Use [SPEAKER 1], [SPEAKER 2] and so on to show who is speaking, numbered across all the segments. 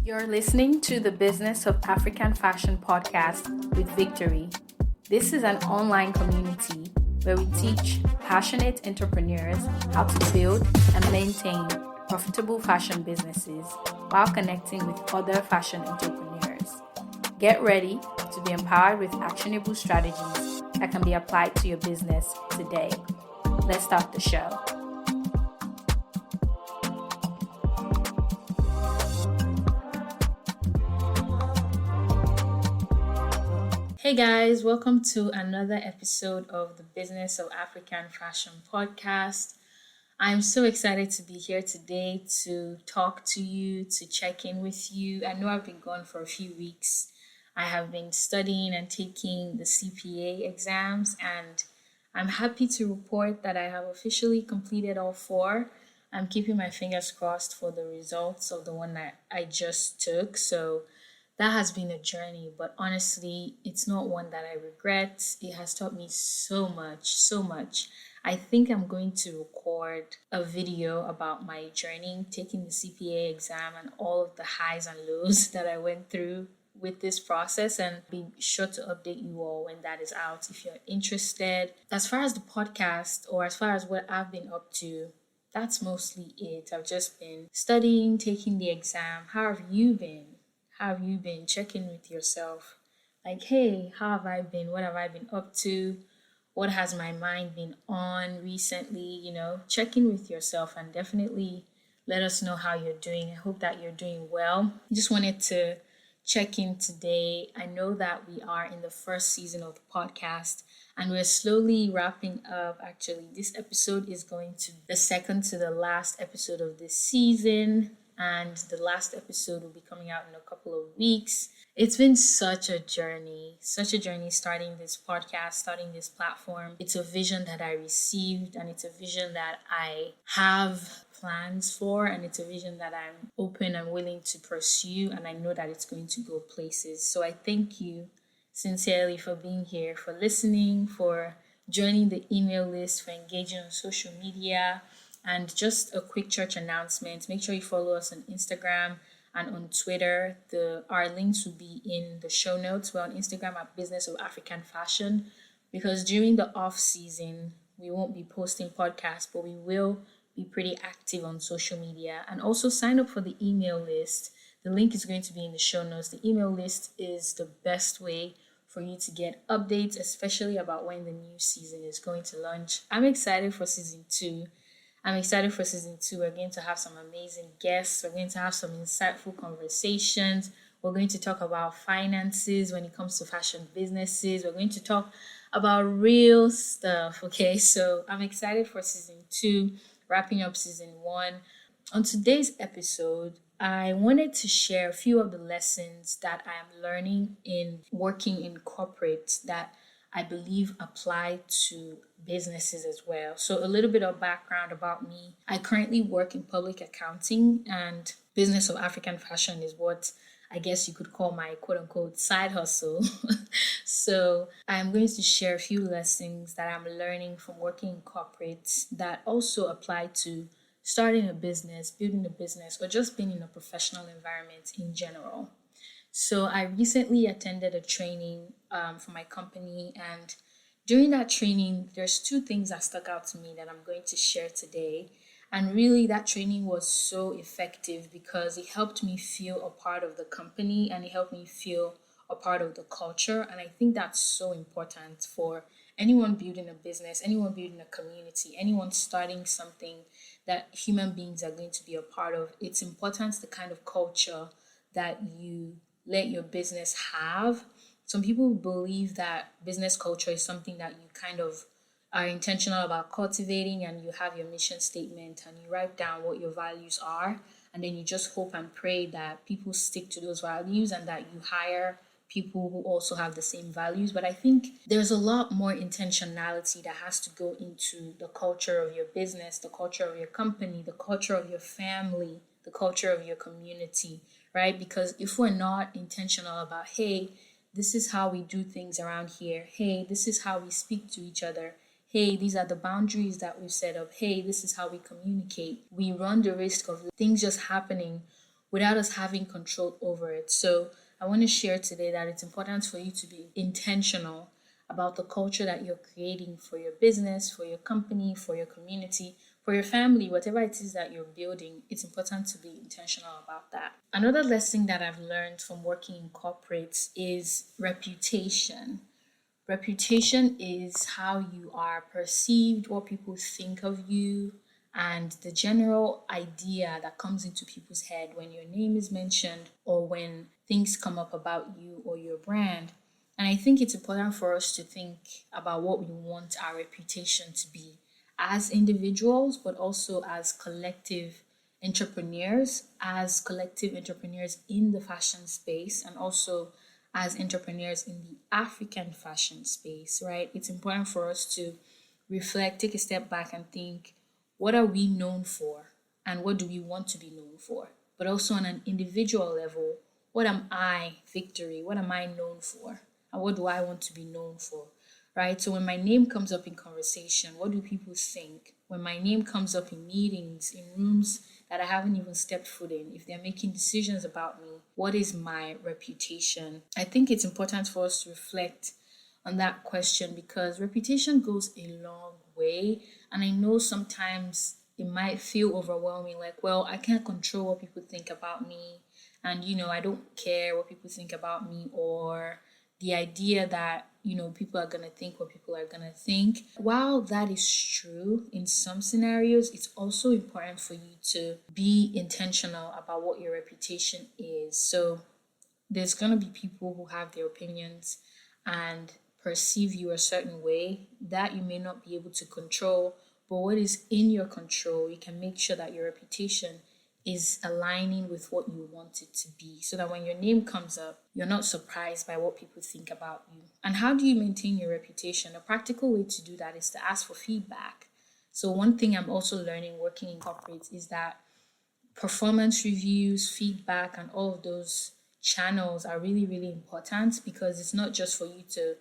[SPEAKER 1] You're listening to the Business of African Fashion podcast with Victory. This is an online community where we teach passionate entrepreneurs how to build and maintain profitable fashion businesses while connecting with other fashion entrepreneurs. Get ready to be empowered with actionable strategies that can be applied to your business today. Let's start the show. Hey guys, welcome to another episode of the Business of African Fashion podcast. I'm so excited to be here today to talk to you, to check in with you. I know I've been gone for a few weeks. I have been studying and taking the CPA exams, and I'm happy to report that I have officially completed all four. I'm keeping my fingers crossed for the results of the one that I just took. So that has been a journey, but honestly, it's not one that I regret. It has taught me so much, so much. I think I'm going to record a video about my journey, taking the CPA exam and all of the highs and lows that I went through with this process, and be sure to update you all when that is out if you're interested. As far as the podcast, or as far as what I've been up to, that's mostly it. I've just been studying, taking the exam. How have you been? How have you been? Check in with yourself. Like, hey, how have I been? What have I been up to? What has my mind been on recently? Check in with yourself and definitely let us know how you're doing. I hope that you're doing well. I just wanted to check in today. I know that we are in the first season of the podcast and we're slowly wrapping up. Actually, this episode is going to be the second to the last episode of this season. And the last episode will be coming out in a couple of weeks. It's been such a journey starting this podcast, starting this platform. It's a vision that I received, and it's a vision that I have plans for, and it's a vision that I'm open and willing to pursue, and I know that it's going to go places. So I thank you sincerely for being here, for listening, for joining the email list, for engaging on social media. And just a quick church announcement. Make sure you follow us on Instagram and on Twitter. Our links will be in the show notes. We're on Instagram at Business of African Fashion, because during the off season, we won't be posting podcasts, but we will be pretty active on social media. And also sign up for the email list. The link is going to be in the show notes. The email list is the best way for you to get updates, especially about when the new season is going to launch. I'm excited for season 2. We're going to have some amazing guests. We're going to have some insightful conversations. We're going to talk about finances when it comes to fashion businesses. We're going to talk about real stuff. Okay, so I'm excited for season 2, wrapping up season 1. On today's episode, I wanted to share a few of the lessons that I am learning in working in corporate that I believe apply to businesses as well. So a little bit of background about me. I currently work in public accounting, and Business of African Fashion is what I guess you could call my quote unquote side hustle. So I'm going to share a few lessons that I'm learning from working in corporates that also apply to starting a business, building a business, or just being in a professional environment in general. So I recently attended a training for my company, and during that training, there's 2 things that stuck out to me that I'm going to share today. And really, that training was so effective because it helped me feel a part of the company, and it helped me feel a part of the culture. And I think that's so important for anyone building a business, anyone building a community, anyone starting something that human beings are going to be a part of. It's important, the kind of culture that you let your business have. Some people believe that business culture is something that you kind of are intentional about cultivating, and you have your mission statement and you write down what your values are, and then you just hope and pray that people stick to those values and that you hire people who also have the same values. But I think there's a lot more intentionality that has to go into the culture of your business, the culture of your company, the culture of your family, the culture of your community, right? Because if we're not intentional about, hey, this is how we do things around here. Hey, this is how we speak to each other. Hey, these are the boundaries that we've set up. Hey, this is how we communicate. We run the risk of things just happening without us having control over it. So I want to share today that it's important for you to be intentional about the culture that you're creating for your business, for your company, for your community, for your family, whatever it is that you're building. It's important to be intentional about that. Another lesson that I've learned from working in corporates is reputation. Reputation is how you are perceived, what people think of you, and the general idea that comes into people's head when your name is mentioned or when things come up about you or your brand. And I think it's important for us to think about what we want our reputation to be as individuals, but also as collective entrepreneurs in the fashion space, and also as entrepreneurs in the African fashion space, right? It's important for us to reflect, take a step back, and think, what are we known for? And what do we want to be known for? But also on an individual level, what am I, Victory? What am I known for? And what do I want to be known for? Right? So when my name comes up in conversation, what do people think? When my name comes up in meetings, in rooms that I haven't even stepped foot in, if they're making decisions about me, what is my reputation? I think it's important for us to reflect on that question because reputation goes a long way. And I know sometimes it might feel overwhelming, like, well, I can't control what people think about me. And, I don't care what people think about me, or the idea that, people are going to think what people are going to think. While that is true in some scenarios, it's also important for you to be intentional about what your reputation is. So there's going to be people who have their opinions and perceive you a certain way that you may not be able to control. But what is in your control, you can make sure that your reputation is aligning with what you want it to be, so that when your name comes up, you're not surprised by what people think about you. And how do you maintain your reputation? A practical way to do that is to ask for feedback. So one thing I'm also learning working in corporates is that performance reviews, feedback, and all of those channels are really, really important, because it's not just for you to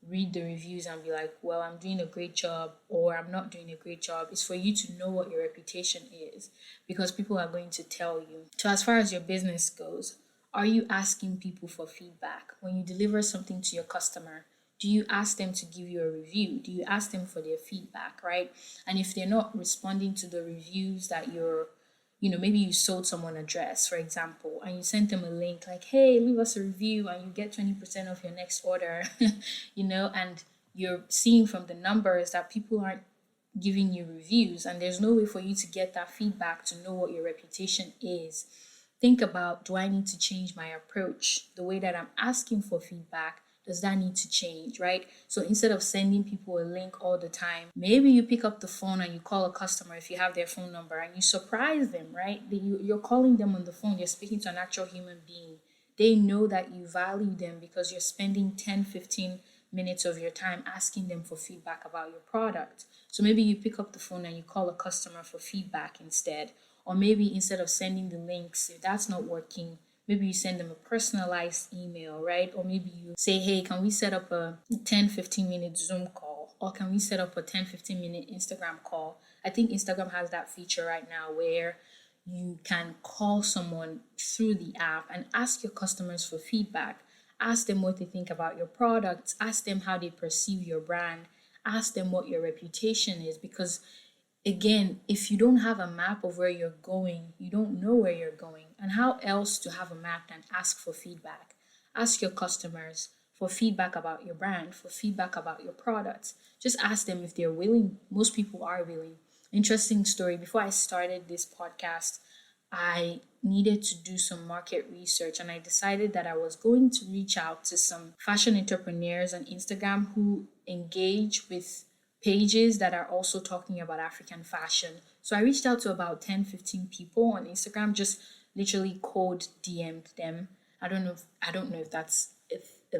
[SPEAKER 1] read the reviews and be like, well, I'm doing a great job or I'm not doing a great job. It's for you to know what your reputation is, because people are going to tell you. So as far as your business goes, are you asking people for feedback? When you deliver something to your customer, do you ask them to give you a review? Do you ask them for their feedback, right? And if they're not responding to the reviews that maybe you sold someone a dress, for example, and you sent them a link like, hey, leave us a review and you get 20% off your next order, and you're seeing from the numbers that people aren't giving you reviews, and there's no way for you to get that feedback to know what your reputation is. Think about, do I need to change my approach? The way that I'm asking for feedback, does that need to change, right? So instead of sending people a link all the time, maybe you pick up the phone and you call a customer if you have their phone number, and you surprise them, right? You're calling them on the phone, you're speaking to an actual human being. They know that you value them because you're spending 10, 15 minutes of your time asking them for feedback about your product. So maybe you pick up the phone and you call a customer for feedback instead. Or maybe instead of sending the links, if that's not working, maybe you send them a personalized email, right? Or maybe you say, hey, can we set up a 10, 15-minute Zoom call? Or can we set up a 10, 15-minute Instagram call? I think Instagram has that feature right now where you can call someone through the app and ask your customers for feedback. Ask them what they think about your products. Ask them how they perceive your brand. Ask them what your reputation is, because again, if you don't have a map of where you're going, you don't know where you're going. And how else to have a map than ask for feedback? Ask your customers for feedback about your brand, for feedback about your products. Just ask them if they're willing. Most people are willing. Interesting story. Before I started this podcast, I needed to do some market research, and I decided that I was going to reach out to some fashion entrepreneurs on Instagram who engage with pages that are also talking about African fashion. So I reached out to about 10, 15 people on Instagram, just literally cold DM'd them. I don't know if that's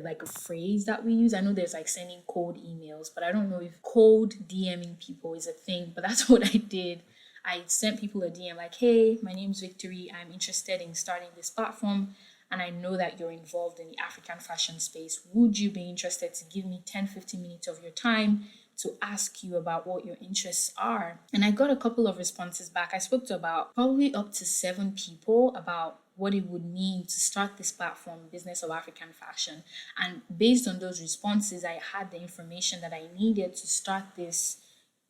[SPEAKER 1] like a phrase that we use. I know there's like sending cold emails, but I don't know if cold DMing people is a thing, but that's what I did. I sent people a DM like, hey, my name's Victory. I'm interested in starting this platform, and I know that you're involved in the African fashion space. Would you be interested to give me 10, 15 minutes of your time to ask you about what your interests are? And I got a couple of responses back. I spoke to about probably up to 7 people about what it would mean to start this platform, Business of African Fashion. And based on those responses, I had the information that I needed to start this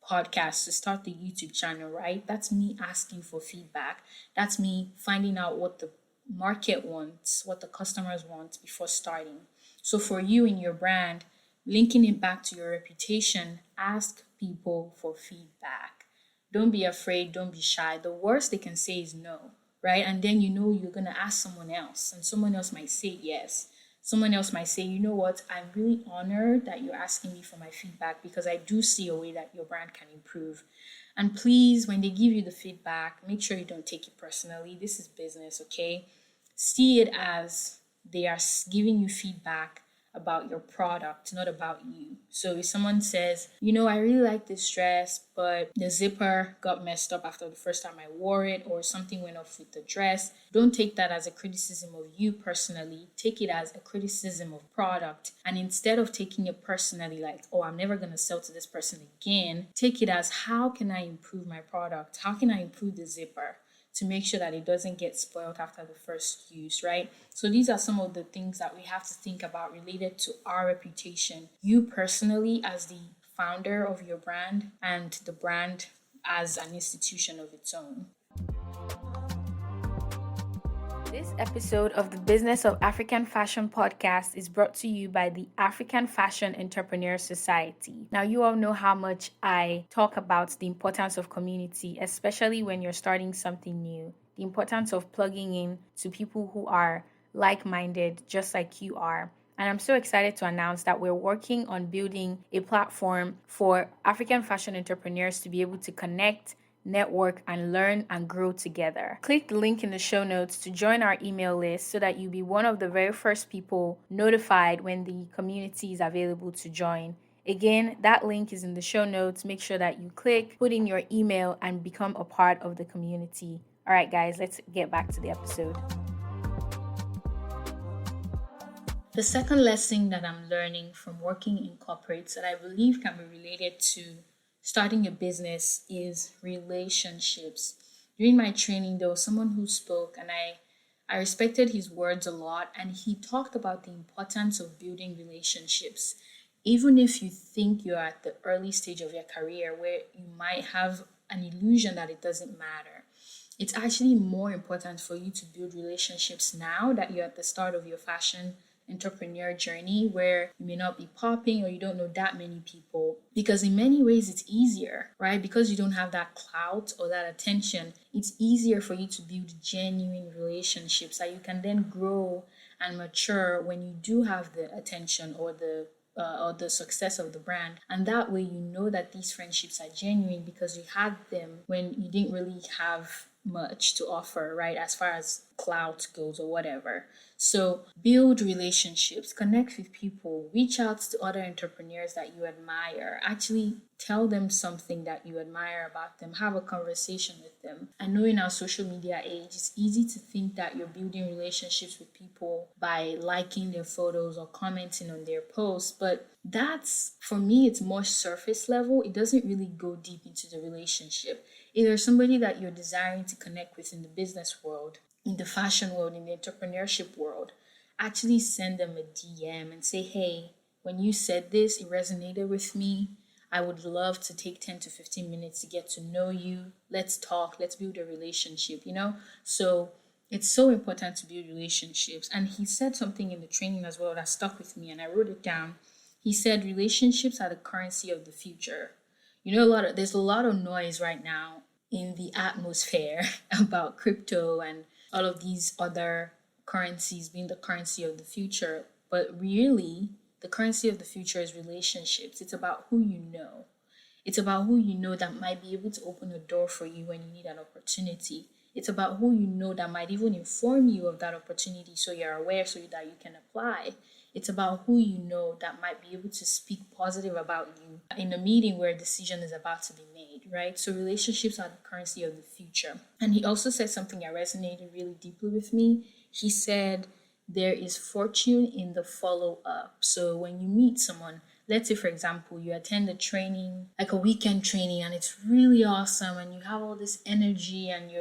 [SPEAKER 1] podcast, to start the YouTube channel, right? That's me asking for feedback. That's me finding out what the market wants, what the customers want before starting. So for you and your brand, linking it back to your reputation, ask people for feedback. Don't be afraid, don't be shy. The worst they can say is no, right? And then you know you're going to ask someone else, and someone else might say yes. Someone else might say, you know what, I'm really honored that you're asking me for my feedback because I do see a way that your brand can improve. And please, when they give you the feedback, make sure you don't take it personally. This is business, okay? See it as they are giving you feedback about your product, not about you. So if someone says, you know, I really like this dress, but the zipper got messed up after the first time I wore it, or something went off with the dress, don't take that as a criticism of you personally. Take it as a criticism of product. And instead of taking it personally, like, oh, I'm never going to sell to this person again, take it as, how can I improve my product? How can I improve the zipper to make sure that it doesn't get spoiled after the first use, right? So these are some of the things that we have to think about related to our reputation. You personally as the founder of your brand, and the brand as an institution of its own. This episode of the Business of African Fashion podcast is brought to you by the African Fashion Entrepreneurs Society. Now, you all know how much I talk about the importance of community, especially when you're starting something new. The importance of plugging in to people who are like-minded, just like you are. And I'm so excited to announce that we're working on building a platform for African fashion entrepreneurs to be able to connect, network, and learn and grow together. Click the link in the show notes to join our email list so that you'll be one of the very first people notified when the community is available to join. Again, that link is in the show notes. Make sure that you click, put in your email, and become a part of the community. All right, guys, let's get back to the episode. The second lesson that I'm learning from working in corporates that I believe can be related to starting a business is relationships. During my training, there was someone who spoke, and I respected his words a lot, and he talked about the importance of building relationships. Even if you think you're at the early stage of your career where you might have an illusion that it doesn't matter, it's actually more important for you to build relationships now that you're at the start of your fashion entrepreneur journey, where you may not be popping or you don't know that many people, because in many ways it's easier, right? Because you don't have that clout or that attention, it's easier for you to build genuine relationships that you can then grow and mature when you do have the attention or the success of the brand. And that way you know that these friendships are genuine because you had them when you didn't really have much to offer, right, as far as clout goes or whatever. So build relationships, connect with people, reach out to other entrepreneurs that you admire, actually tell them something that you admire about them, have a conversation with them. I know in our social media age, it's easy to think that you're building relationships with people by liking their photos or commenting on their posts, but that's, for me, it's more surface level. It doesn't really go deep into the relationship. If there's somebody that you're desiring to connect with in the business world, in the fashion world, in the entrepreneurship world, actually send them a DM and say, hey, when you said this, it resonated with me. I would love to take 10 to 15 minutes to get to know you. Let's talk. Let's build a relationship, you know? So it's so important to build relationships. And he said something in the training as well that stuck with me, and I wrote it down. He said, relationships are the currency of the future. You know, there's a lot of noise right now in the atmosphere about crypto and all of these other currencies being the currency of the future. But really, the currency of the future is relationships. It's about who you know. It's about who you know that might be able to open a door for you when you need an opportunity. It's about who you know that might even inform you of that opportunity so you're aware so that you can apply. It's about who you know that might be able to speak positive about you in a meeting where a decision is about to be made, right? So relationships are the currency of the future. And he also said something that resonated really deeply with me. He said, there is fortune in the follow-up. So when you meet someone, let's say, for example, you attend a training, like a weekend training, and it's really awesome, and you have all this energy, and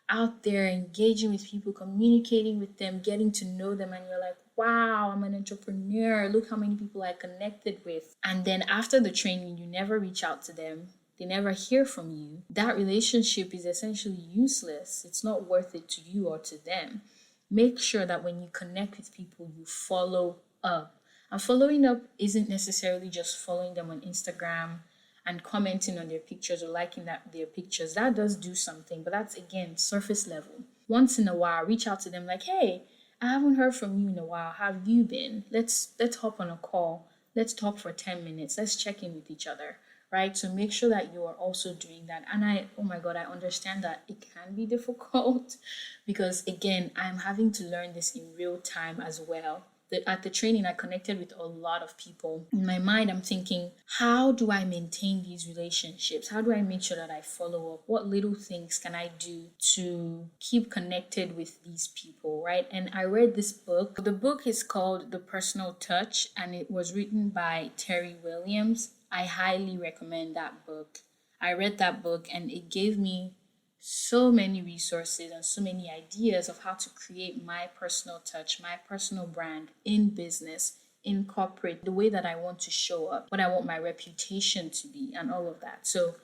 [SPEAKER 1] out there engaging with people, communicating with them, getting to know them, and you're like, wow, I'm an entrepreneur. Look how many people I connected with. And then after the training, you never reach out to them. They never hear from you. That relationship is essentially useless. It's not worth it to you or to them. Make sure that when you connect with people, you follow up. And following up isn't necessarily just following them on Instagram and commenting on their pictures or liking their pictures. That does do something, but that's again surface level. Once in a while, reach out to them like, hey, I haven't heard from you in a while. How have you been? Let's hop on a call. Let's talk for 10 minutes. Let's check in with each other. Right? So make sure that you are also doing that. And oh my God, I understand that it can be difficult because again, I'm having to learn this in real time as well. At the training, I connected with a lot of people. In my mind, I'm thinking, how do I maintain these relationships? How do I make sure that I follow up? What little things can I do to keep connected with these people, right? And I read this book. The book is called The Personal Touch, and it was written by Terry Williams. I highly recommend that book. I read that book and it gave me so many resources and so many ideas of how to create my personal touch, my personal brand in business, in corporate, the way that I want to show up, what I want my reputation to be, and all of that. So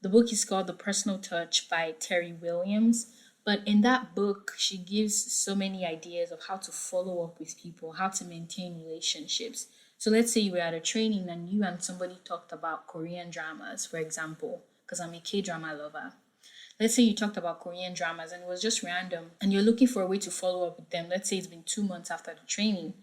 [SPEAKER 1] the book is called The Personal Touch by Terry Williams. But in that book, she gives so many ideas of how to follow up with people, how to maintain relationships. So let's say you were at a training and you and somebody talked about Korean dramas, for example, because I'm a K-drama lover. Let's say you talked about Korean dramas and it was just random and you're looking for a way to follow up with them. Let's say it's been 2 months after the training.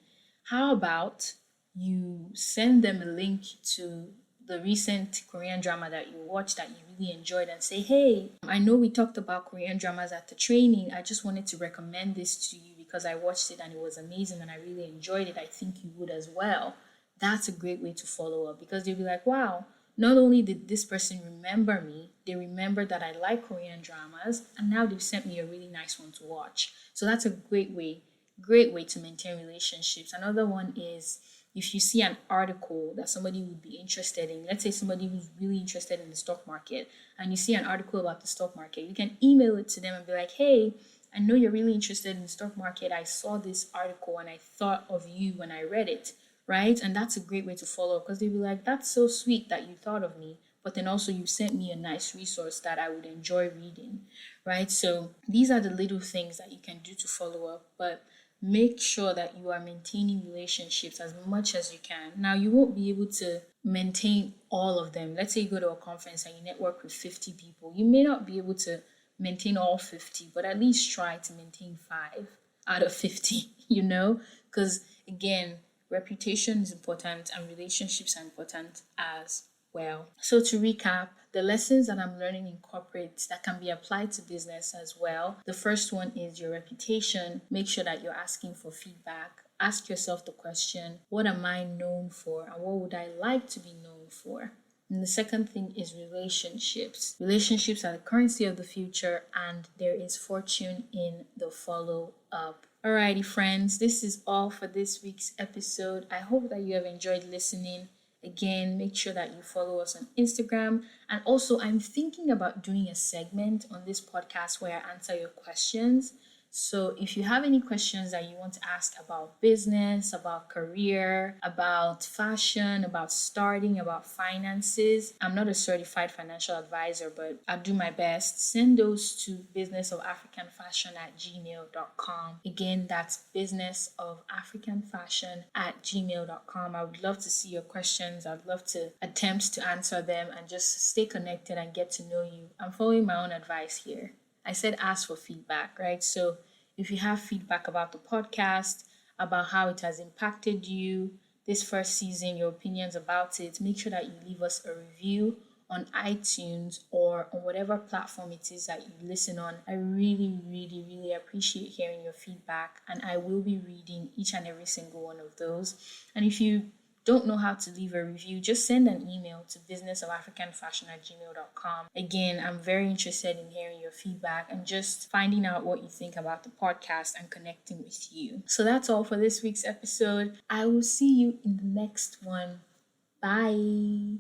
[SPEAKER 1] How about you send them a link to the recent Korean drama that you watched that you really enjoyed and say, hey, I know we talked about Korean dramas at the training. I just wanted to recommend this to you because I watched it and it was amazing and I really enjoyed it. I think you would as well. That's a great way to follow up because they'll be like, wow, not only did this person remember me, they remember that I like Korean dramas, and now they've sent me a really nice one to watch. So that's a great way to maintain relationships. Another one is if you see an article that somebody would be interested in, let's say somebody who's really interested in the stock market, and you see an article about the stock market, you can email it to them and be like, hey, I know you're really interested in the stock market. I saw this article and I thought of you when I read it. Right? And that's a great way to follow up because they'll be like, that's so sweet that you thought of me. But then also you sent me a nice resource that I would enjoy reading. Right? So these are the little things that you can do to follow up. But make sure that you are maintaining relationships as much as you can. Now, you won't be able to maintain all of them. Let's say you go to a conference and you network with 50 people. You may not be able to maintain all 50, but at least try to maintain 5 out of 50, because again, reputation is important and relationships are important as well. So to recap, the lessons that I'm learning in corporate that can be applied to business as well. The first one is your reputation. Make sure that you're asking for feedback. Ask yourself the question, what am I known for and what would I like to be known for? And the second thing is relationships. Relationships are the currency of the future and there is fortune in the follow up. Alrighty, friends, this is all for this week's episode. I hope that you have enjoyed listening. Again, make sure that you follow us on Instagram. And also, I'm thinking about doing a segment on this podcast where I answer your questions. So if you have any questions that you want to ask about business, about career, about fashion, about starting, about finances, I'm not a certified financial advisor, but I'll do my best. Send those to businessofafricanfashion@gmail.com. Again, that's businessofafricanfashion@gmail.com. I would love to see your questions. I'd love to attempt to answer them and just stay connected and get to know you. I'm following my own advice here. I said ask for feedback, right? So if you have feedback about the podcast, about how it has impacted you this first season, your opinions about it, make sure that you leave us a review on iTunes or on whatever platform it is that you listen on. I really, really, really appreciate hearing your feedback, and I will be reading each and every single one of those. And if you don't know how to leave a review, just send an email to businessofafricanfashion@gmail.com. Again, I'm very interested in hearing your feedback and just finding out what you think about the podcast and connecting with you. So that's all for this week's episode. I will see you in the next one. Bye.